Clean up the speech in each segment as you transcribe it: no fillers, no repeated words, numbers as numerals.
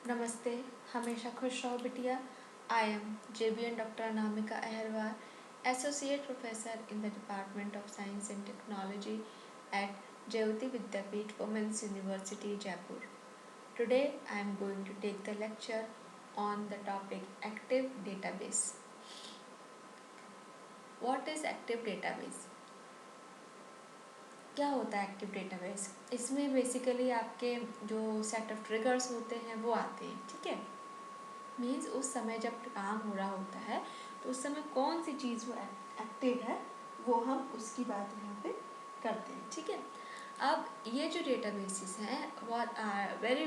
नमस्ते, हमेशा खुश रहो बिटिया। I am JBN doctor Anamika Ahirwar, associate professor in the department of science and technology at Jayoti Vidyapeeth Women's University, Jaipur. Today I am going to take the lecture on the topic active database. What is active database? क्या होता है active database? इसमें basically आपके जो set of triggers होते हैं वो आते हैं, ठीक है। मीन्स उस समय जब काम हो रहा होता है तो उस समय कौन सी चीज़ वो एक्टिव है वो हम उसकी बात यहाँ पे करते हैं, ठीक है। अब ये जो डेटाबेसेस हैं what are very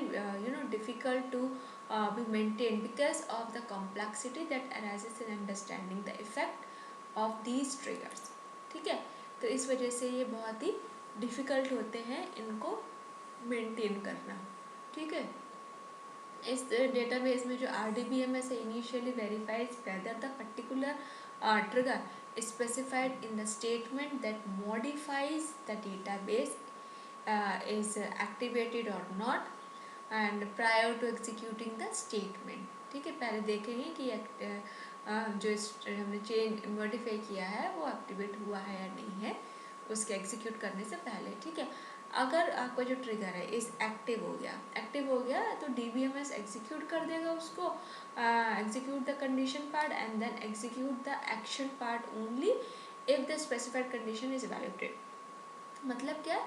difficult to be maintained because of the complexity that arises in understanding the effect of these triggers, ठीक है। तो इस वजह से ये बहुत ही डिफ़िकल्ट होते हैं इनको मेंटेन करना, ठीक है। इस डेटाबेस में जो RDBMS है initially verifies whether the particular trigger specified in the statement that modifies the database is activated or not and prior to executing the statement, ठीक है। पहले देखेंगे कि जो हमने चेंज मॉडिफाई किया है वो एक्टिवेट हुआ है या नहीं है उसके एग्जीक्यूट करने से पहले, ठीक है। अगर आपका जो ट्रिगर है इस एक्टिव हो गया तो DBMS एग्जीक्यूट कर देगा उसको, execute the condition part and then execute the action part only if the specified condition is validated. मतलब क्या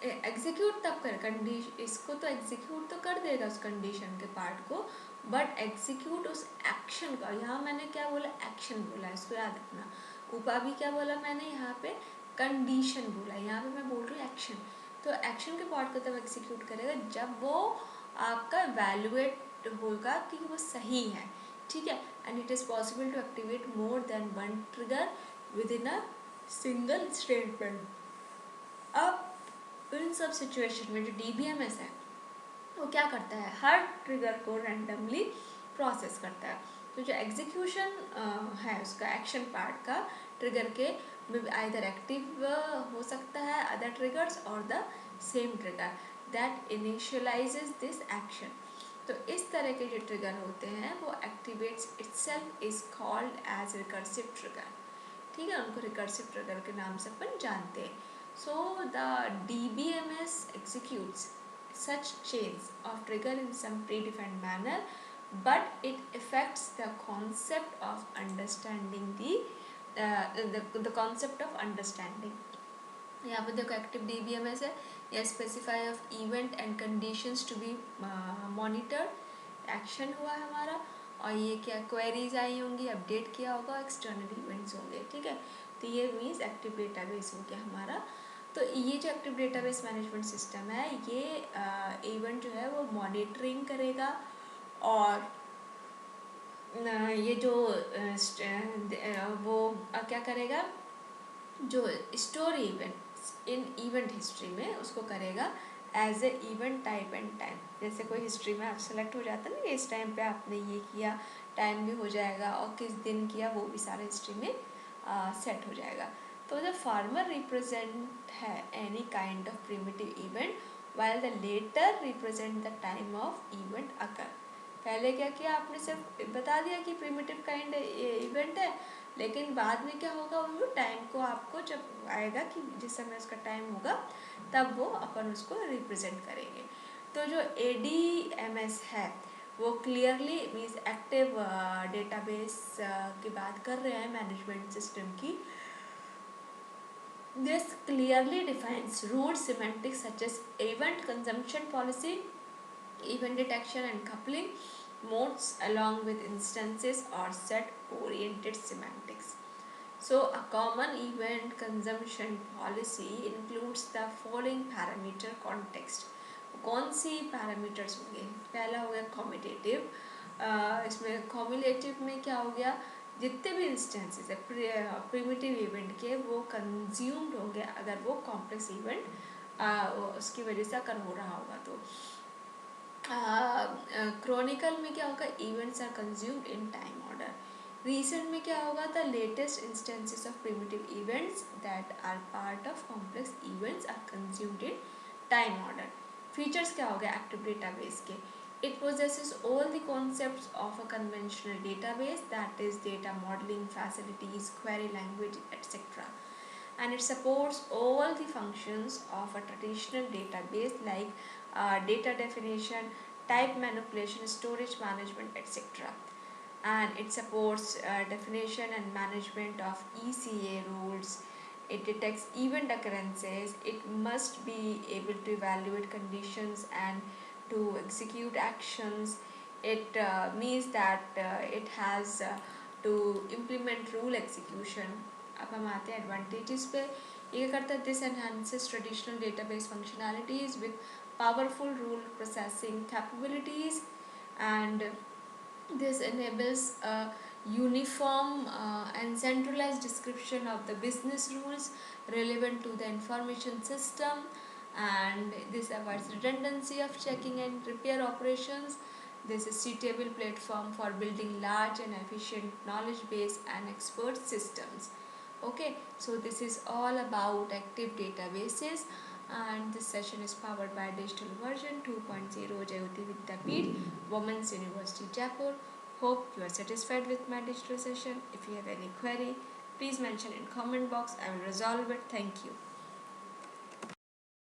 एग्जीक्यूट तब कर कंडीशन इसको तो एग्जीक्यूट तो कर देगा उस कंडीशन के पार्ट को, बट एग्जीक्यूट उस एक्शन का, यहाँ मैंने क्या बोला एक्शन बोला, इसको याद रखना। ऊपर भी क्या बोला मैंने, यहाँ पे कंडीशन बोला, यहाँ पे मैं बोल रही हूँ एक्शन। तो एक्शन के पार्ट को तब एग्जीक्यूट करेगा जब वो आपका वैल्यूएट होगा कि वो सही है, ठीक है। And it is possible to activate more than one trigger within a single statement. अब इन सब सिचुएशन में जो DBMS है वो क्या करता है, हर ट्रिगर को रैंडमली प्रोसेस करता है। तो जो एग्जीक्यूशन है उसका एक्शन पार्ट का ट्रिगर के आइदर एक्टिव हो सकता है अदर ट्रिगर्स और the same trigger that initializes this action. तो इस तरह के जो ट्रिगर होते हैं वो activates itself is called as recursive trigger, ठीक है। उनको रिकर्सिव ट्रिगर के नाम से अपन जानते हैं। So the DBMS executes such chains of trigger in some predefined manner, but it affects the concept of understanding the concept of understanding. यहाँ पे देखो एक्टिव DBMS है, या specify of event and conditions to be monitored. Action हुआ है हमारा और ये क्या क्वेरीज आई होंगी, अपडेट किया होगा, एक्सटर्नल इवेंट्स होंगे, ठीक है। तो ये मीन्स एक्टिव डेटाबेस हो गया हमारा। तो ये जो एक्टिव डेटाबेस मैनेजमेंट सिस्टम है ये इवेंट जो है वो मॉनिटरिंग करेगा और ये जो वो क्या करेगा, जो store event in event history में उसको करेगा as a event type and time. जैसे कोई हिस्ट्री में आप सेलेक्ट हो जाता है ना, इस टाइम पे आपने ये किया, टाइम भी हो जाएगा और किस दिन किया वो भी सारा हिस्ट्री में सेट हो जाएगा। तो द फार्मर रिप्रेजेंट है any kind of primitive event while the later represent the time of event occur। पहले क्या किया आपने, सिर्फ बता दिया कि प्रिमिटिव काइंड इवेंट है, लेकिन बाद में क्या होगा वो टाइम को आपको जब आएगा कि जिस समय उसका टाइम होगा तब वो अपन उसको रिप्रेजेंट करेंगे। तो जो ADMS है वो क्लियरली मीन्स एक्टिव डेटाबेस की बात कर रहे हैं मैनेजमेंट सिस्टम की। This clearly defines rules semantics such as event consumption policy, event detection and coupling modes along with instances or set oriented semantics. So a common event consumption policy includes the following parameter context। कौन सी parameters होंगे, पहला हो गया commutative, इसमें कॉम्यूलेटिव में क्या हो गया, जितने भी इंस्टेंसेस है प्रिमिटिव इवेंट के वो कंज्यूम्ड होंगे अगर वो कॉम्प्लेक्स इवेंट उसकी वजह से अगर हो रहा होगा। तो क्रॉनिकल में क्या होगा, events are consumed in time order. Recent में क्या होगा, the latest instances of primitive events that are part of complex events are consumed in time order. Features क्या हो गया एक्टिव डेटाबेस के, It possesses all the concepts of a conventional database, that is data modeling facilities, query language, etc. And it supports all the functions of a traditional database like data definition, type manipulation, storage management, etc. And it supports definition and management of ECA rules. It detects event occurrences. It must be able to evaluate conditions and to execute actions. It means that it has to implement rule execution. अब हम आते हैं advantages पे. ये करता है this enhances traditional database functionalities with powerful rule processing capabilities, and this enables a uniform and centralized description of the business rules relevant to the information system, and this avoids redundancy of checking and repair operations. This is suitable platform for building large and efficient knowledge base and expert systems. Okay, so this is all about active databases, and this session is powered by Digital Version 2.0 Jayoti Vidyapeeth, Women's University Jaipur. Hope you are satisfied with my digital session. If you have any query, please mention in comment box. I will resolve it. Thank you.